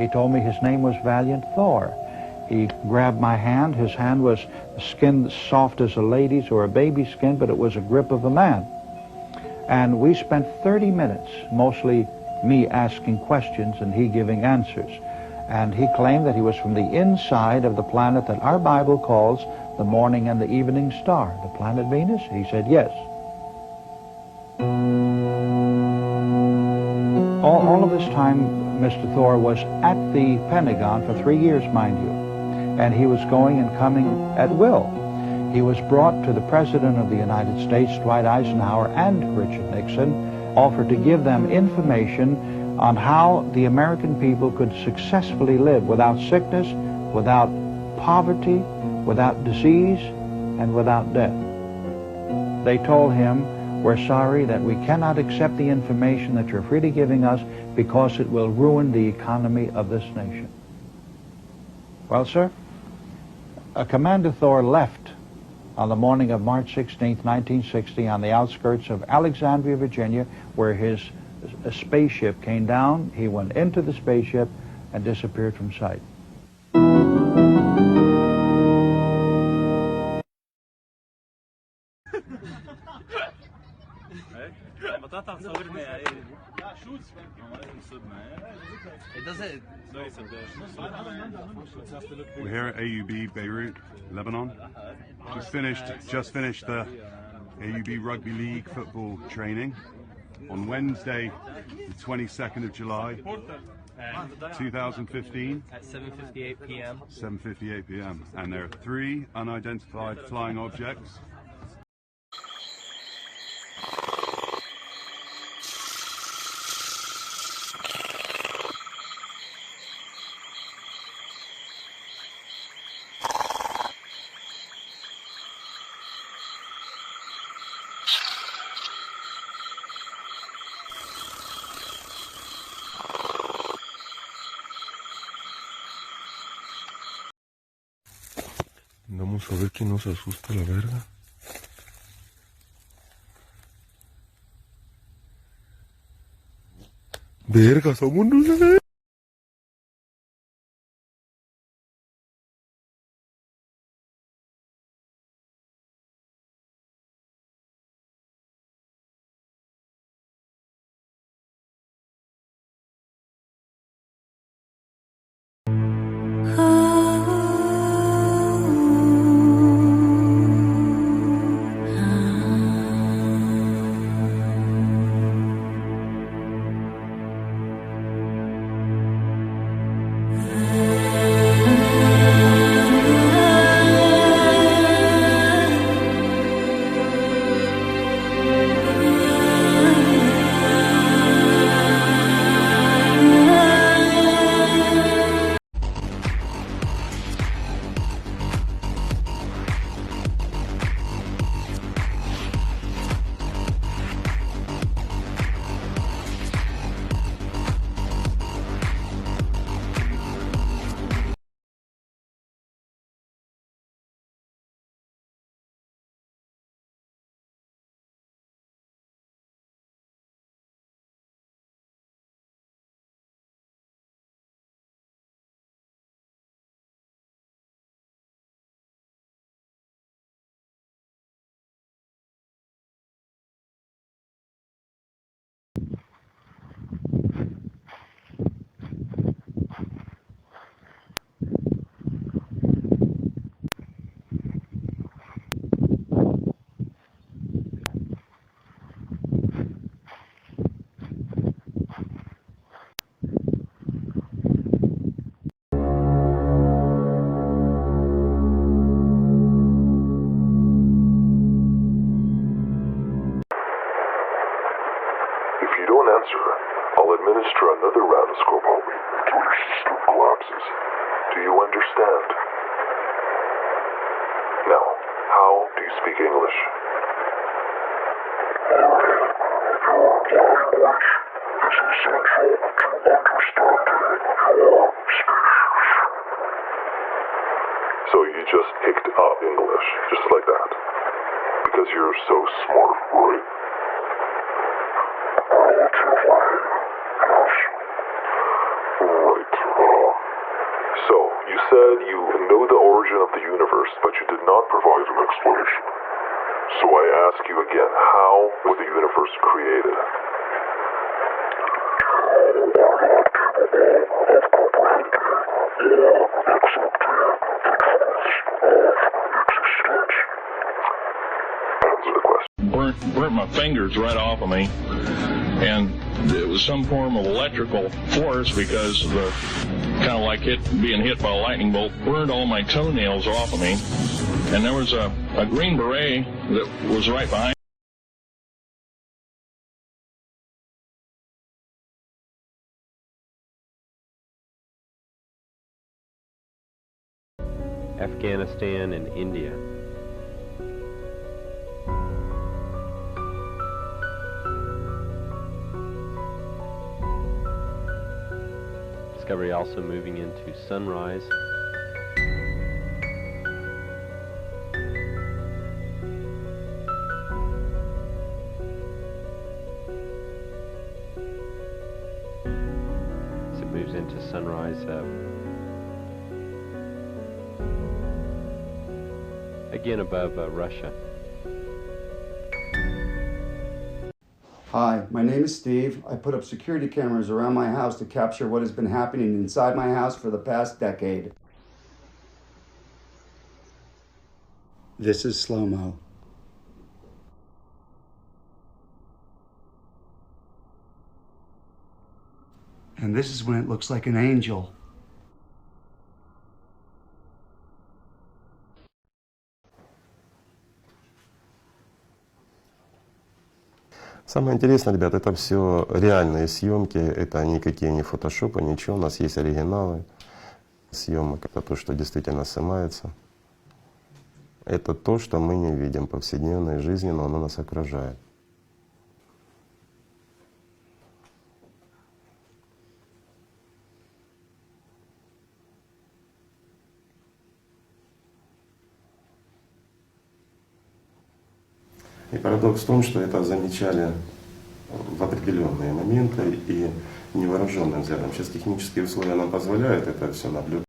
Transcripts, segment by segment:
He told me his name was Valiant Thor. He grabbed my hand. His hand was skin soft as a lady's or a baby's skin, but it was a grip of a man. And we spent 30 minutes, mostly me asking questions and he giving answers. And he claimed that he was from the inside of the planet that our Bible calls the morning and the evening star, the planet Venus. He said yes. All of this time, Mr. Thor was at the Pentagon for 3 years, mind you. And he was going and coming at will. He was brought to the President of the United States, Dwight Eisenhower, and Richard Nixon, offered to give them information on how the American people could successfully live without sickness, without poverty, without disease, and without death. They told him, "We're sorry that we cannot accept the information that you're freely giving us because it will ruin the economy of this nation." Well, sir, Commander Thor left on the morning of March 16, 1960, on the outskirts of Alexandria, Virginia, where his spaceship came down. He went into the spaceship and disappeared from sight. We're here at AUB Beirut, Lebanon. Just finished the AUB Rugby League football training on Wednesday, the 22nd of July, 2015. At 7:58 p.m. 7:58 p.m. And there are 3 unidentified flying objects. Vamos a ver quién nos asusta la verga. Verga, somos unos... I'll administer another round of scopolamine until your system collapses. Do you understand? Now, how do you speak English? It's essential to understanding your species. So you just picked up English, just like that? Because you're so smart, right? Right. You said you know the origin of the universe, but you did not provide an explanation. So I ask you again, how was the universe created? Answer the question. Burnt my fingers right off of me, and it was some form of electrical force because the kind of like being hit by a lightning bolt burned all my toenails off of me, and there was a green beret that was right behind. Afghanistan and India. Discovery also moving into sunrise. As it moves into sunrise, again above Russia. Hi, my name is Steve. I put up security cameras around my house to capture what has been happening inside my house for the past decade. This is slow-mo. And this is when it looks like an angel. Самое интересное, ребят, это все реальные съемки, это никакие не фотошопы, ничего, у нас есть оригиналы съемок, это то, что действительно снимается. Это то, что мы не видим в повседневной жизни, но оно нас окружает. И парадокс в том, что это замечали в определенные моменты и невооруженным взглядом. Сейчас технические условия нам позволяют это все наблюдать.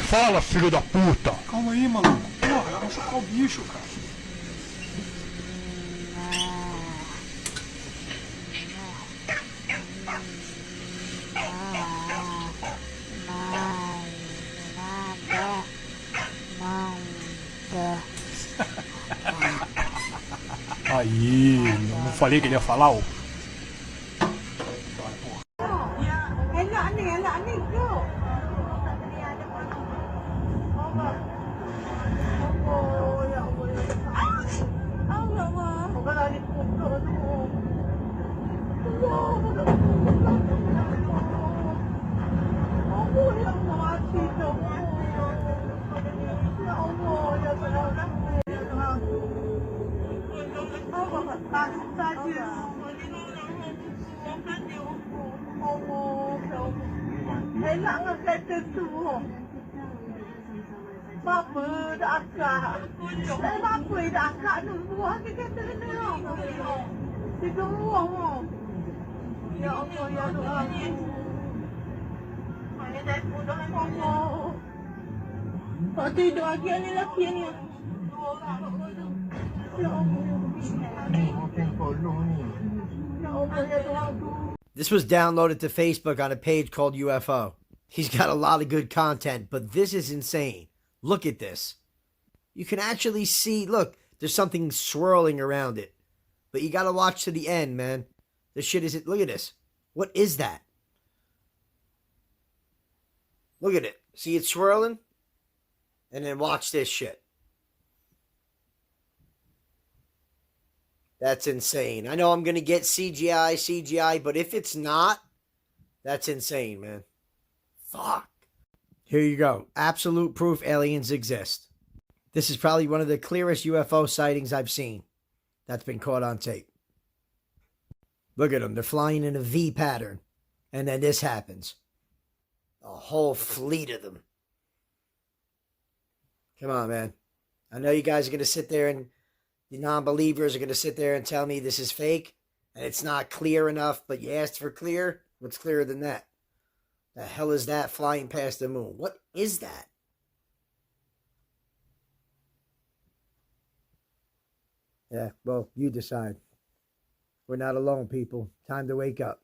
Fala, filho da puta! Calma aí, maluco. Porra, vai machucar o bicho, cara. Aí, não falei que ele ia falar, ô? This was downloaded to Facebook on a page called UFO. He's got a lot of good content, but this is insane. Look at this. You can actually see, look, there's something swirling around it. But you gotta watch to the end, man. This shit is, look at this. What is that? Look at it. See it swirling? And then watch this shit. That's insane. I know I'm going to get CGI, but if it's not, that's insane, man. Fuck. Here you go. Absolute proof aliens exist. This is probably one of the clearest UFO sightings I've seen that's been caught on tape. Look at them. They're flying in a V pattern. And then this happens. A whole fleet of them. Come on, man. I know you guys are going to sit there and the non-believers are going to sit there and tell me this is fake and it's not clear enough, but you asked for clear. What's clearer than that? The hell is that flying past the moon? What is that? Yeah, well, you decide. We're not alone, people. Time to wake up.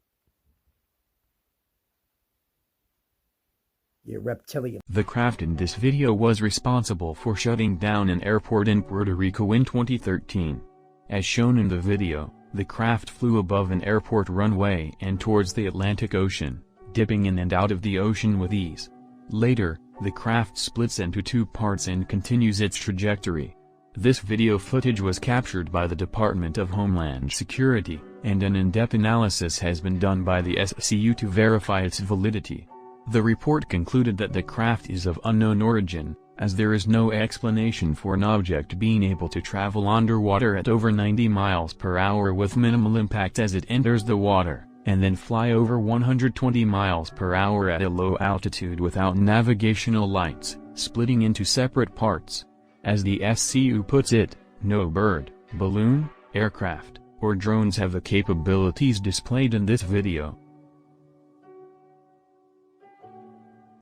You reptilian. The craft in this video was responsible for shutting down an airport in Puerto Rico in 2013. As shown in the video, the craft flew above an airport runway and towards the Atlantic Ocean, dipping in and out of the ocean with ease. Later, the craft splits into two parts and continues its trajectory. This video footage was captured by the Department of Homeland Security, and an in-depth analysis has been done by the SCU to verify its validity. The report concluded that the craft is of unknown origin, as there is no explanation for an object being able to travel underwater at over 90 miles per hour with minimal impact as it enters the water, and then fly over 120 miles per hour at a low altitude without navigational lights, splitting into separate parts. As the SCU puts it, no bird, balloon, aircraft, or drones have the capabilities displayed in this video.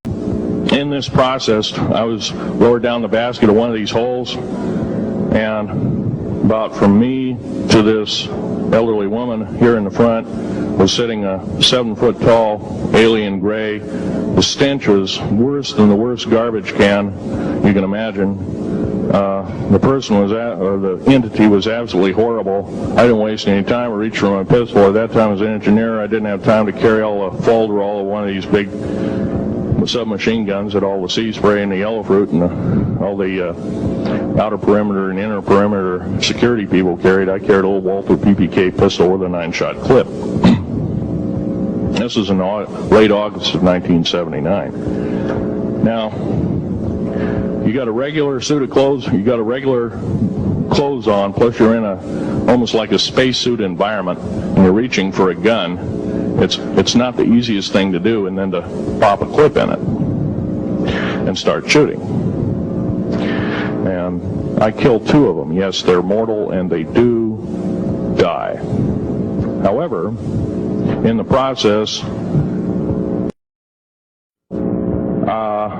In this process, I was lowered down the basket of one of these holes, and about from me to this elderly woman here in the front was sitting a 7-foot-tall alien gray. The stench was worse than the worst garbage can you can imagine. The person was or the entity was absolutely horrible. I didn't waste any time. I reached for my pistol. At that time, I was an engineer. I didn't have time to carry all the folderol of one of these big submachine guns that all the sea spray and the yellow fruit and all the outer perimeter and inner perimeter security people carried. I carried a little Walther PPK pistol with a 9-shot clip. This was in late August of 1979. Now, you got a regular suit of clothes, you got a regular clothes on, plus you're in almost like a spacesuit environment, and you're reaching for a gun. It's not the easiest thing to do, and then to pop a clip in it and start shooting. And I killed 2 of them. Yes, they're mortal, and they do die. However, in the process,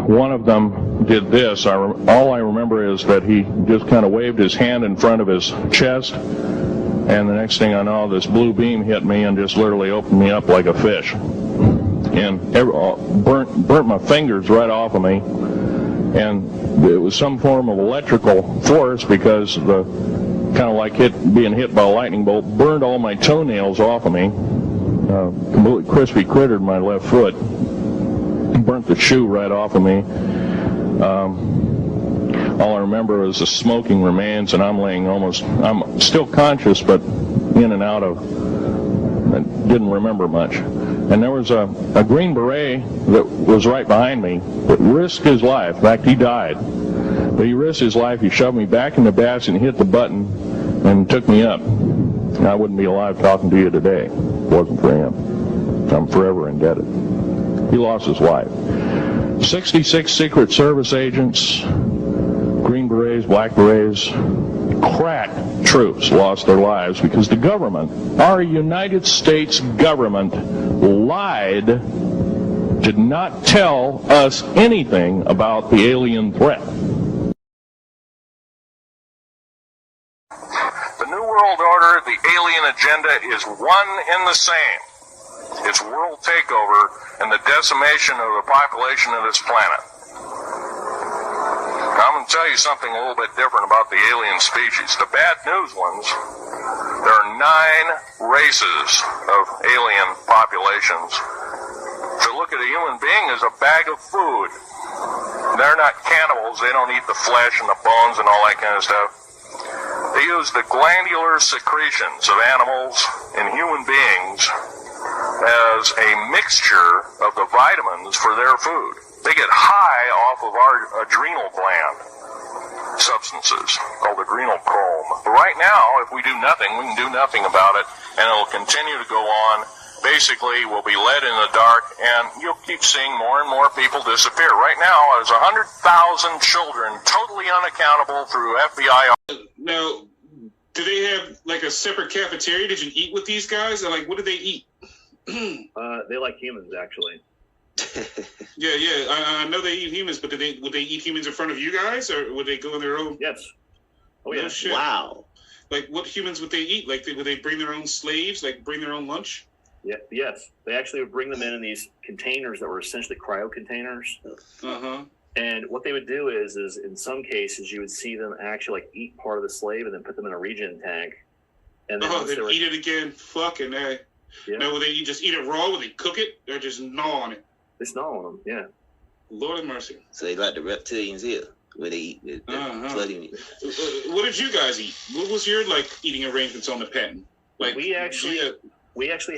one of them did this. All I remember is that he just kind of waved his hand in front of his chest, and the next thing I know, this blue beam hit me and just literally opened me up like a fish, and burnt my fingers right off of me. And it was some form of electrical force, because the kind of like being hit by a lightning bolt burned all my toenails off of me. Completely crispy crittered my left foot. Burnt the shoe right off of me. All I remember is the smoking remains, and I'm still conscious, but in and out of, I didn't remember much. And there was a Green Beret that was right behind me that risked his life. In fact, he died. But he risked his life. He shoved me back in the basket and hit the button and took me up. And I wouldn't be alive talking to you today if it wasn't for him. I'm forever indebted. He lost his life. 66 Secret Service agents, Green Berets, Black Berets, crack troops lost their lives because the government, our United States government, lied, did not tell us anything about the alien threat. The New World Order, the alien agenda is one and the same. It's world takeover and the decimation of the population of this planet. I'm going to tell you something a little bit different about the alien species. The bad news ones, there are 9 races of alien populations. To look at a human being as a bag of food. They're not cannibals. They don't eat the flesh and the bones and all that kind of stuff. They use the glandular secretions of animals and human beings as a mixture of the vitamins for their food. They get high off of our adrenal gland substances called adrenal chrome. But right now, if we do nothing, we can do nothing about it, and it'll continue to go on basically will be led in the dark, and you'll keep seeing more and more people disappear. Right now, there's 100,000 children totally unaccountable through FBI. Now, do they have like a separate cafeteria? Did you eat with these guys? Or like, what do they eat? They like humans, actually. Yeah. I know they eat humans, but would they eat humans in front of you guys, or would they go on their own? Yes. Oh yeah. No shit. Wow. Like, what humans would they eat? Like, would they bring their own slaves? Like, bring their own lunch? Yeah. Yes. They actually would bring them in these containers that were essentially cryo containers. And what they would do is in some cases you would see them actually like eat part of the slave and then put them in a regen tank. And then they'd eat it again. Fucking A. Yeah. Now, would they just eat it raw? Would they cook it, or just gnaw on it? They gnaw on them. Yeah. Lord have mercy. So they like the reptilians here, where they eat the flooding. What did you guys eat? What was your like eating arrangements on the pen? Like we actually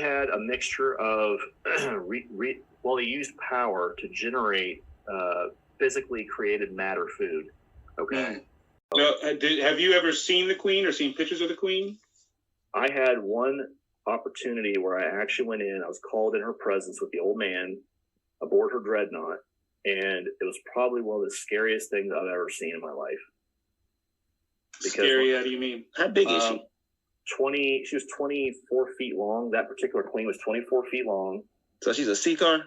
had a mixture of they used power to generate physically created matter food. Okay. Now, have you ever seen the Queen or seen pictures of the Queen? I had one opportunity where I actually went in. I was called in her presence with the old man aboard her dreadnought, and it was probably one of the scariest things I've ever seen in my life. Scary? How do you mean? How big is she? She was 24 feet long. That particular Queen was 24 feet long. So she's a Seeker?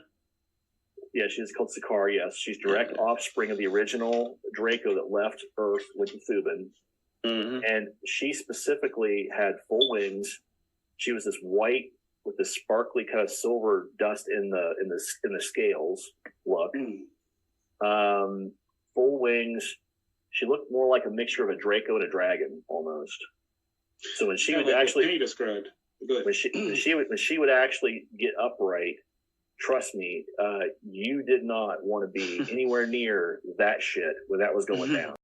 Yeah, she's called Sakaar, yes. She's direct offspring of the original Draco that left Earth with Thubin. And she specifically had full wings. She was this white with this sparkly kind of silver dust in the scales look. Full wings. She looked more like a mixture of a Draco and a dragon almost. So when she would actually described, when she would actually get upright, trust me, you did not want to be anywhere near that shit when that was going down.